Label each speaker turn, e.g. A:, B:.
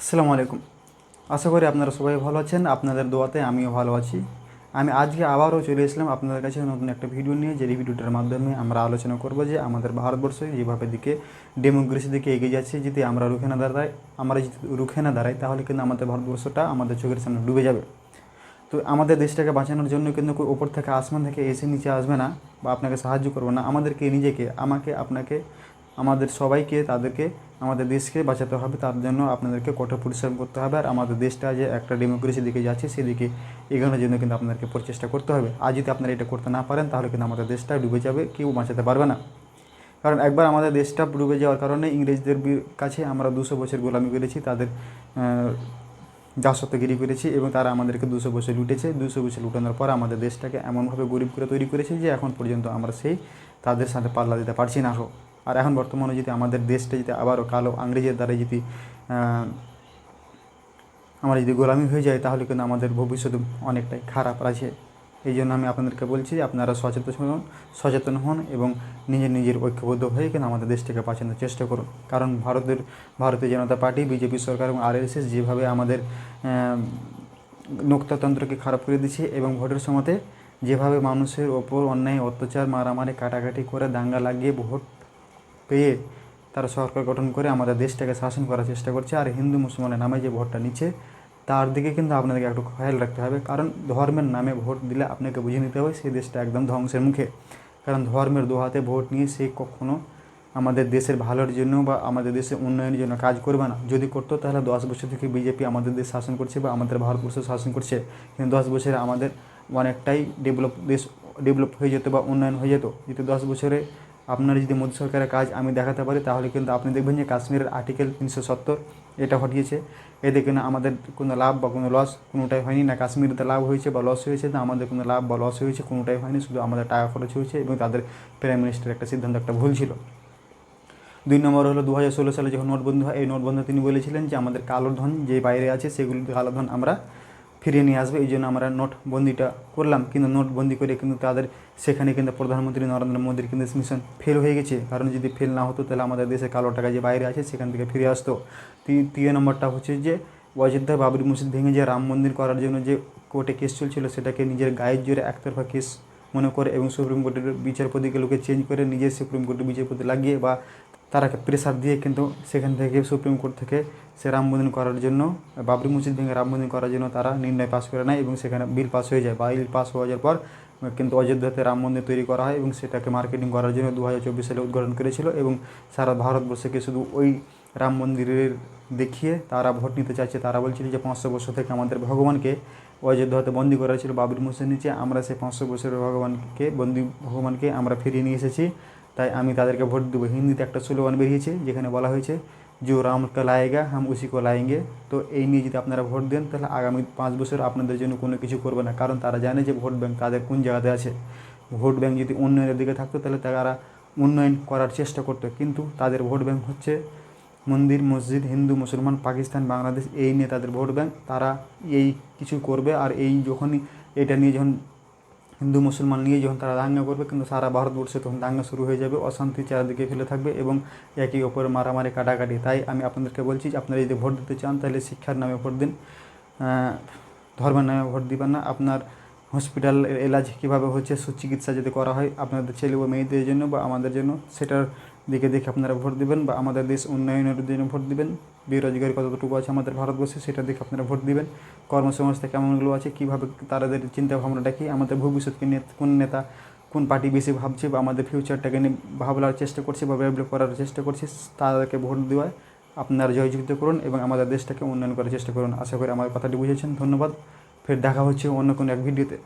A: আসসালামু আলাইকুম। আশা করি আপনারা সবাই ভালো আছেন। আপনাদের দোয়াতে আমিও ভালো আছি। আমি আজকে আবারও চলে এসলাম আপনাদের কাছে নতুন একটা ভিডিও নিয়ে, যে ভিডিওটার মাধ্যমে আমরা আলোচনা করব যে আমাদের ভারতবর্ষ যেভাবে ডেমোক্রেসি দিকে এগিয়ে যাচ্ছে, যদি আমরা যদি রুখে না দাঁড়াই তাহলে কিন্তু আমাদের ভারতবর্ষটা আমাদের চোখের সামনে ডুবে যাবে। তো আমাদের দেশটাকে বাঁচানোর জন্য কিন্তু ওপর থেকে আসমান থেকে এসে নিচে আসবে না বা আপনাকে সাহায্য করবে না। আমাদেরকে নিজেকে, আমাকে, আপনাকে, আমাদের সবাইকে, আমাদের দেশকে বাঁচাতে হবে। তার জন্য আপনাদেরকে কঠোর পরিশ্রম করতে হবে। আর আমাদের দেশটা যে একটা ডেমোক্রেসির দিকে যাচ্ছে সেদিকে এগোনোর জন্য কিন্তু আপনাদেরকে প্রচেষ্টা করতে হবে। আর যদি আপনারা এটা করতে না পারেন তাহলে কিন্তু আমাদের দেশটা ডুবে যাবে, কেউ বাঁচাতে পারবে না। কারণ একবার আমাদের দেশটা ডুবে যাওয়ার কারণে ইংরেজদের কাছে আমরা 200 বছর গোলামি করেছি, তাদের দাসত্বগিরি করেছি এবং তারা আমাদেরকে 200 বছর লুটেছে। 200 বছর লুটানোর পর আমাদের দেশটাকে এমনভাবে গরিব করে তৈরি করেছে যে এখন পর্যন্ত আমরা তাদের সাথে পাল্লা দিতে পারছি না। আর এখন বর্তমানে যদি আমাদের দেশটা যদি আবারও কালো ইংরেজের দ্বারা যদি আমরা যদি গোলামি হয়ে যায় তাহলে কিন্তু আমাদের ভবিষ্যৎ অনেকটাই খারাপ আছে। এই জন্য আমি আপনাদেরকে বলছি যে আপনারা সচেতন হন এবং নিজের ঐক্যবদ্ধ হয়ে কিন্তু আমাদের দেশটাকে বাঁচানোর চেষ্টা করুন। কারণ ভারতীয় জনতা পার্টি, বিজেপি সরকার এবং আরএসএস যেভাবে আমাদের লোকতন্ত্রকে খারাপ করে দিচ্ছে এবং ভোটের সময়তে যেভাবে মানুষের ওপর অন্যায় অত্যাচার, মারামারি, কাটাকাটি করে দাঙ্গা লাগিয়ে ভোট পেয়ে তারা সরকার গঠন করে আমাদের দেশটাকে শাসন করার চেষ্টা করছে। আর হিন্দু মুসলমানের নামে যে ভোটটা নিচ্ছে তার দিকে কিন্তু আপনাদেরকে একটু খেয়াল রাখতে হবে। কারণ ধর্মের নামে ভোট দিলে আপনাকে বুঝে নিতে হবে সেই দেশটা একদম ধ্বংসের মুখে। কারণ ধর্মের দোহাতে ভোট নিয়ে সে কখনো আমাদের দেশের ভালোর জন্য বা আমাদের দেশের উন্নয়নের জন্য কাজ করবে না। যদি করতো তাহলে 10 বছর থেকে বিজেপি আমাদের দেশ শাসন করছে বা আমাদের ভারতবর্ষ শাসন করছে, কিন্তু 10 বছরে আমাদের অনেকটাই ডেভেলপ হয়ে যেত বা উন্নয়ন হয়ে যেত। যদি 10 বছরে আপনার যদি মোদী সরকারের কাজ আমি দেখাতে পারি তাহলে কিন্তু আপনি দেখবেন যে কাশ্মীরের আর্টিকেল 370 এটা হটিয়েছে। এতে কিন্তু আমাদের কোনো লাভ বা কোনো লস কোনোটাই হয়নি। না কাশ্মীরেতে লাভ হয়েছে বা লস হয়েছে, না আমাদের কোনো লাভ বা লস হয়েছে, কোনোটাই হয়নি। শুধু আমাদের টাকা খরচ হয়েছে এবং তাদের প্রাইম মিনিস্টারের একটা সিদ্ধান্ত একটা ভুল ছিল। 2 নম্বর হলো 2016 সালে যখন নোটবন্দি হয়, এই নোটবন্দি তিনি বলেছিলেন যে আমাদের কালো ধন যে বাইরে আছে সেগুলো কালো ধন আমরা ফিরিয়ে নিয়ে আসবে। এই জন্য আমরা নোটবন্দিটা করলাম। কিন্তু নোটবন্দি করে কিন্তু সেখানে কিন্তু প্রধানমন্ত্রী নরেন্দ্র মোদীর কিন্তু মিশন ফেল হয়ে গেছে। কারণ যদি ফেল না হতো তাহলে আমাদের দেশে কালো টাকা যে বাইরে আছে সেখান থেকে ফিরে আসতো। 3 নম্বরটা হচ্ছে যে অযোধ্যায় বাবরি মসজিদ ভেঙে যে রাম মন্দির করার জন্য যে কোর্টে কেস চলছিল সেটাকে নিজের গায়ের জোরে একতরফা কেস মনে করে এবং সুপ্রিম কোর্টের বিচারপতিগুলোকে চেঞ্জ করে নিজের সুপ্রিম কোর্টের বিচারপতি লাগিয়ে বা তারাকে প্রেসার দিয়ে কিন্তু সেখান থেকে সুপ্রিম কোর্ট থেকে সে রাম মন্দির করার জন্য, বাবরি মসজিদ ভেঙে রাম মন্দির করার জন্য তারা নির্ণয় পাস করে নেয় এবং সেখানে বিল পাস হয়ে যায়। বিল পাস হয়ে যাওয়ার পর কিন্তু অযোধ্যাতে রাম মন্দির তৈরি করা হয় এবং সেটাকে মার্কেটিং করার জন্য 2024 সালে উদ্ঘাটন করেছিল এবং সারা ভারতবর্ষকে শুধু ওই রাম মন্দিরের দেখিয়ে তারা ভোট নিতে চাইছে। তারা বলছিল যে 500 বছর থেকে আমাদের ভগবানকে অযোধ্যাতে বন্দি করা ছিল বাবরি মসজিদের নিচে, আমরা সেই 500 বছরের ভগবানকে আমরা ফিরিয়ে নিয়ে এসেছি, তাই আমি তাদেরকে ভোট দেবো। হিন্দিতে একটা স্লোগান বেরিয়েছে যেখানে বলা হয়েছে जो राम का लाएगा हम उसी को लाएंगे। তো এই নিয়ে যদি আপনারা ভোট দেন তাহলে আগামী 5 বছর আপনাদের জন্য কোনো কিছু করবে না। কারণ তারা জানে যে ভোট ব্যাংক তাদের কোন জায়গাতে আছে। ভোট ব্যাংক যদি উন্নয়নের দিকে থাকতো তাহলে তারা উন্নয়ন করার চেষ্টা করতো, কিন্তু তাদের ভোট ব্যাংক হচ্ছে মন্দির মসজিদ, হিন্দু মুসলমান, পাকিস্তান, বাংলাদেশ, এই নিয়ে তাদের ভোট ব্যাংক। তারা এই কিছু করবে আর যখনই এটা নিয়ে যখন হিন্দু মুসলমান নিয়ে যখন তারা দাঙ্গা করবে কিন্তু সারা ভারতবর্ষে তখন দাঙ্গা শুরু হয়ে যাবে, অশান্তি চারিদিকে ফেলে থাকবে এবং একে অপরের মারামারি কাটাকাটি। তাই আমি আপনাদেরকে বলছি যে আপনারা যদি ভোট দিতে চান তাহলে শিক্ষার নামে ভোট দিন, ধর্মের নামে ভোট দিবেন না। আপনার হসপিটাল এলাজ কীভাবে হচ্ছে, সুচিকিৎসা যদি করা হয় আপনাদের ছেলে বা মেয়েদের জন্য বা আমাদের জন্য, সেটার দিকে দেখে আপনারা ভোট দিবেন। বা আমাদের দেশ উন্নয়নের জন্য ভোট দিবেন। বেরোজগারি কতটুকু আছে আমাদের ভারতবর্ষে সেটা দেখে আপনারা ভোট দিবেন। কর্মসংস্থান কেমনগুলো আছে, কীভাবে তাদের চিন্তাভাবনাটা কী, আমাদের ভবিষ্যৎকে নিয়ে কোন নেতা কোন পার্টি বেশি ভাবছে বা আমাদের ফিউচারটাকে নিয়ে ভাবলার চেষ্টা করছে বা ডেভেলপ করার চেষ্টা করছে, তাদেরকে ভোট দেওয়ায় আপনারা জয়যুক্ত করুন এবং আমাদের দেশটাকে উন্নয়ন করার চেষ্টা করুন। আশা করি আমার কথাটি বুঝেছেন। ধন্যবাদ। ফের দেখা হচ্ছে অন্য কোনো এক ভিডিওতে।